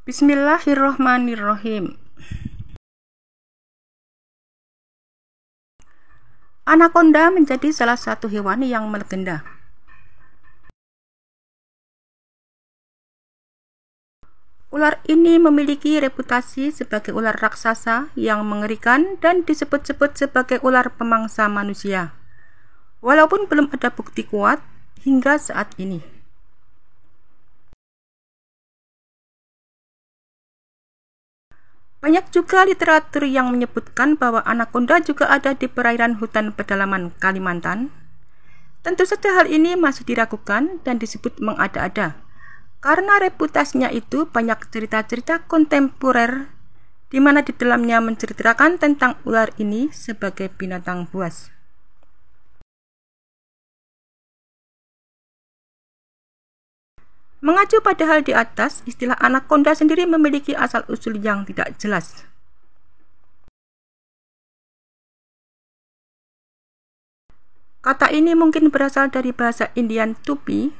Bismillahirrohmanirrohim. Anaconda menjadi salah satu hewan yang melegenda. Ular ini memiliki reputasi sebagai ular raksasa yang mengerikan dan disebut-sebut sebagai ular pemangsa manusia, walaupun belum ada bukti kuat hingga saat ini. Banyak juga literatur yang menyebutkan bahwa anaconda juga ada di perairan hutan pedalaman Kalimantan. Tentu saja hal ini masih diragukan dan disebut mengada-ada, karena reputasinya itu banyak cerita-cerita kontemporer di mana di dalamnya menceritakan tentang ular ini sebagai binatang buas. Mengacu pada hal di atas, istilah anaconda sendiri memiliki asal-usul yang tidak jelas. Kata ini mungkin berasal dari bahasa Indian Tupi,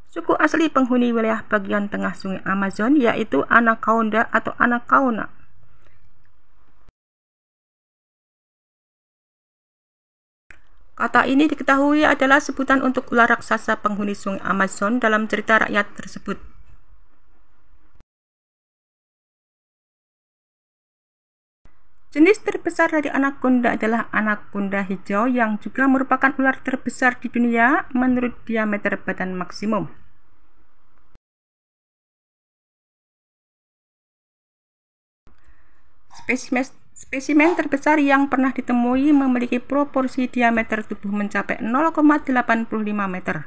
suku asli penghuni wilayah bagian tengah sungai Amazon, yaitu Anaconda atau Anacaona. Kata ini diketahui adalah sebutan untuk ular raksasa penghuni sungai Amazon dalam cerita rakyat tersebut. Jenis terbesar dari anaconda adalah anaconda hijau yang juga merupakan ular terbesar di dunia menurut diameter badan maksimum. Spesimen terbesar yang pernah ditemui memiliki proporsi diameter tubuh mencapai 0,85 meter.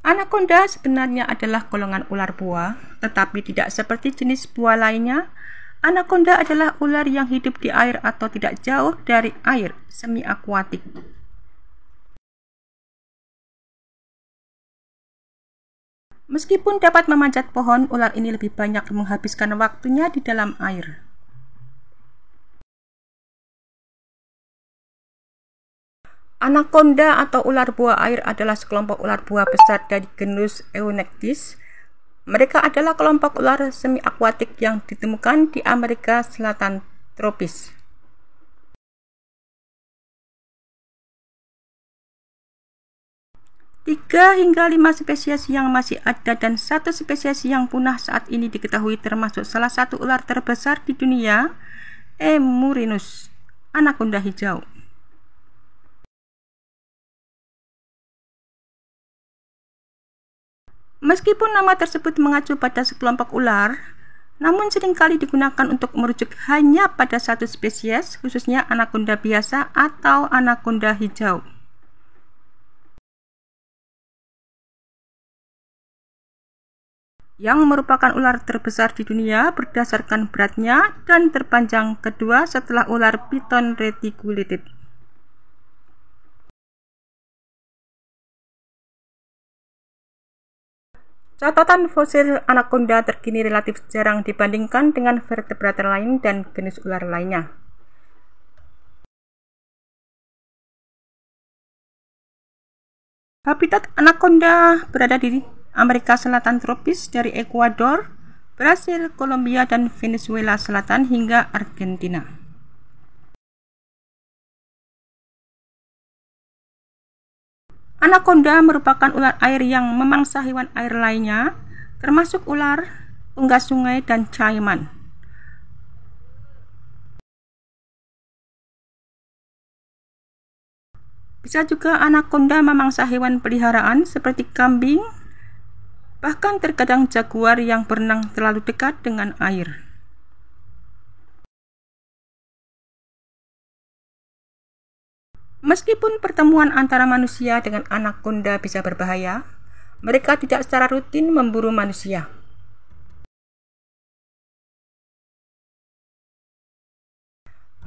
Anaconda sebenarnya adalah golongan ular buah, tetapi tidak seperti jenis buah lainnya. Anaconda adalah ular yang hidup di air atau tidak jauh dari air, semi-akuatik. Meskipun dapat memanjat pohon, ular ini lebih banyak menghabiskan waktunya di dalam air. Anaconda atau ular buah air adalah sekelompok ular buah besar dari genus Eunectes. Mereka adalah kelompok ular semi-akuatik yang ditemukan di Amerika Selatan tropis. Tiga hingga 5 spesies yang masih ada dan satu spesies yang punah saat ini diketahui, termasuk salah satu ular terbesar di dunia, Emurinus, anaconda hijau. Meskipun nama tersebut mengacu pada sekelompok ular, namun seringkali digunakan untuk merujuk hanya pada satu spesies, khususnya anaconda biasa atau anaconda hijau. Yang merupakan ular terbesar di dunia berdasarkan beratnya dan terpanjang kedua setelah ular Python reticulated. Catatan fosil anaconda terkini relatif jarang dibandingkan dengan vertebrata lain dan jenis ular lainnya. Habitat anaconda berada di Amerika Selatan tropis dari Ekuador, Brasil, Kolombia, dan Venezuela Selatan hingga Argentina. Anaconda merupakan ular air yang memangsa hewan air lainnya, termasuk ular, unggas sungai, dan caiman. Bisa juga anaconda memangsa hewan peliharaan seperti kambing, bahkan terkadang jaguar yang berenang terlalu dekat dengan air. Meskipun pertemuan antara manusia dengan anaconda bisa berbahaya, mereka tidak secara rutin memburu manusia.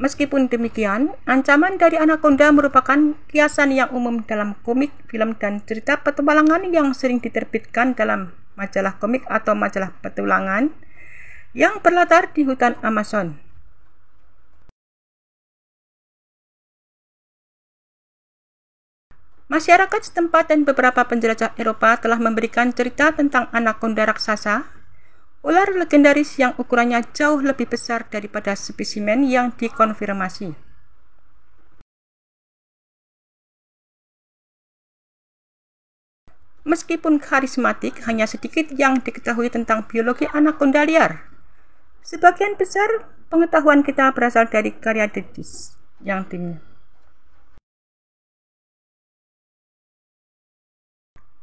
Meskipun demikian, ancaman dari anaconda merupakan kiasan yang umum dalam komik, film, dan cerita petualangan yang sering diterbitkan dalam majalah komik atau majalah petualangan yang berlatar di hutan Amazon. Masyarakat setempat dan beberapa penjelajah Eropa telah memberikan cerita tentang anakonda raksasa, ular legendaris yang ukurannya jauh lebih besar daripada spesimen yang dikonfirmasi. Meskipun karismatik, hanya sedikit yang diketahui tentang biologi anakonda liar. Sebagian besar pengetahuan kita berasal dari karya Dedis yang timnya.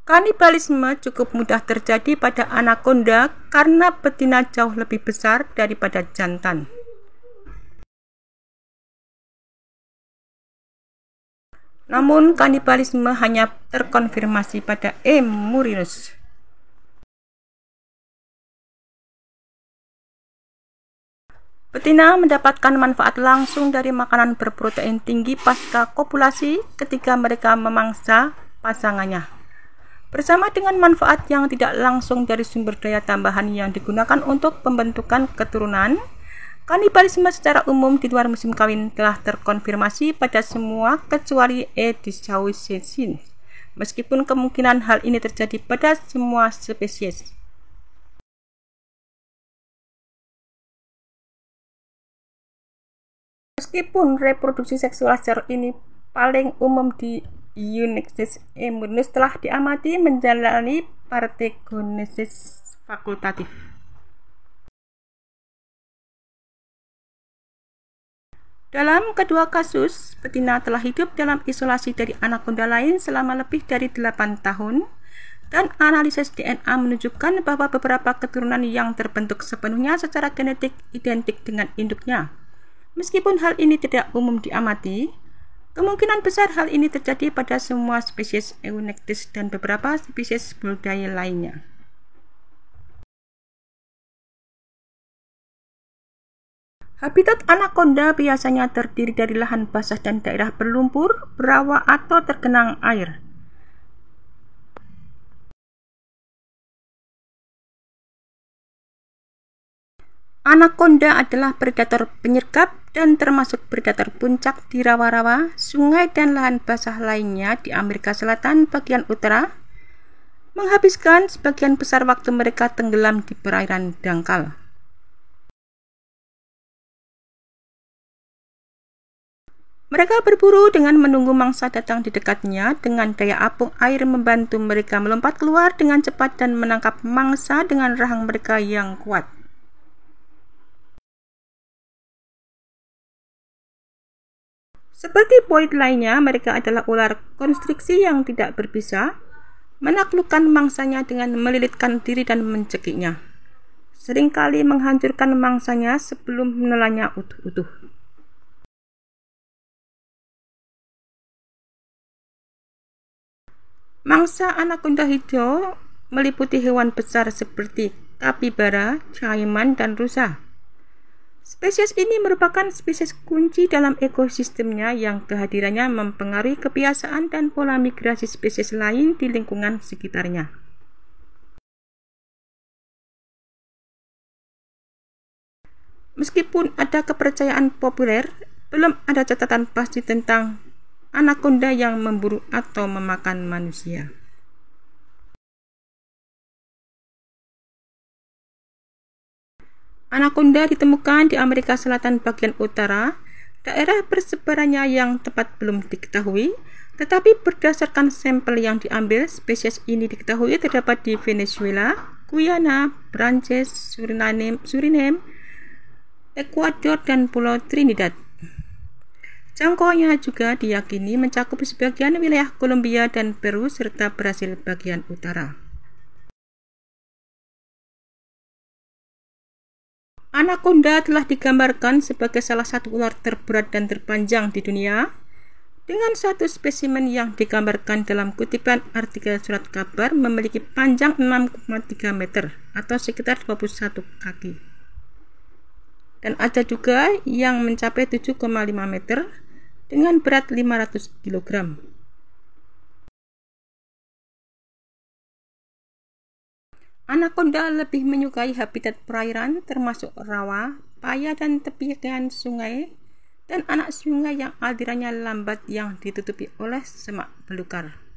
Kanibalisme cukup mudah terjadi pada anakonda karena betina jauh lebih besar daripada jantan. Namun kanibalisme hanya terkonfirmasi pada E. murinus. Betina mendapatkan manfaat langsung dari makanan berprotein tinggi pasca kopulasi ketika mereka memangsa pasangannya. Bersama dengan manfaat yang tidak langsung dari sumber daya tambahan yang digunakan untuk pembentukan keturunan, kanibalisme secara umum di luar musim kawin telah terkonfirmasi pada semua kecuali E. dichaucensis, meskipun kemungkinan hal ini terjadi pada semua spesies. Meskipun reproduksi seksual secara ini paling umum di Eunexis, E. murinus telah diamati menjalani parthenogenesis fakultatif. Dalam kedua kasus, betina telah hidup dalam isolasi dari anakonda lain selama lebih dari 8 tahun, dan analisis DNA menunjukkan bahwa beberapa keturunan yang terbentuk sepenuhnya secara genetik identik dengan induknya. Meskipun hal ini tidak umum diamati, kemungkinan besar hal ini terjadi pada semua spesies Eunectis dan beberapa spesies Bulldeye lainnya. Habitat anakonda biasanya terdiri dari lahan basah dan daerah berlumpur, berawa, atau tergenang air. Anakonda adalah predator penyergap dan termasuk predator puncak di rawa-rawa, sungai, dan lahan basah lainnya di Amerika Selatan bagian utara, menghabiskan sebagian besar waktu mereka tenggelam di perairan dangkal. Mereka berburu dengan menunggu mangsa datang di dekatnya. Dengan daya apung air membantu mereka melompat keluar dengan cepat dan menangkap mangsa dengan rahang mereka yang kuat. Seperti poid lainnya, mereka adalah ular konstriksi yang tidak berbisa, menaklukkan mangsanya dengan melilitkan diri dan mencekiknya. Seringkali menghancurkan mangsanya sebelum menelannya utuh-utuh. Mangsa anakonda hijau meliputi hewan besar seperti kapibara, caiman, dan rusa. Spesies ini merupakan spesies kunci dalam ekosistemnya yang kehadirannya mempengaruhi kebiasaan dan pola migrasi spesies lain di lingkungan sekitarnya. Meskipun ada kepercayaan populer, belum ada catatan pasti tentang anakonda yang memburu atau memakan manusia. Anakonda ditemukan di Amerika Selatan bagian utara. Daerah persebarannya yang tepat belum diketahui, tetapi berdasarkan sampel yang diambil, spesies ini diketahui terdapat di Venezuela, Guyana, Prancis, Suriname, Ekuador, dan Pulau Trinidad. Jangkauannya juga diyakini mencakup sebagian wilayah Kolombia dan Peru serta Brasil bagian utara. Anakonda telah digambarkan sebagai salah satu ular terberat dan terpanjang di dunia, dengan satu spesimen yang digambarkan dalam kutipan artikel surat kabar memiliki panjang 6,3 meter atau sekitar 21 kaki. Dan ada juga yang mencapai 7,5 meter dengan berat 500 kg. Anakonda lebih menyukai habitat perairan termasuk rawa, paya, dan tepian sungai dan anak sungai yang alirannya lambat yang ditutupi oleh semak belukar.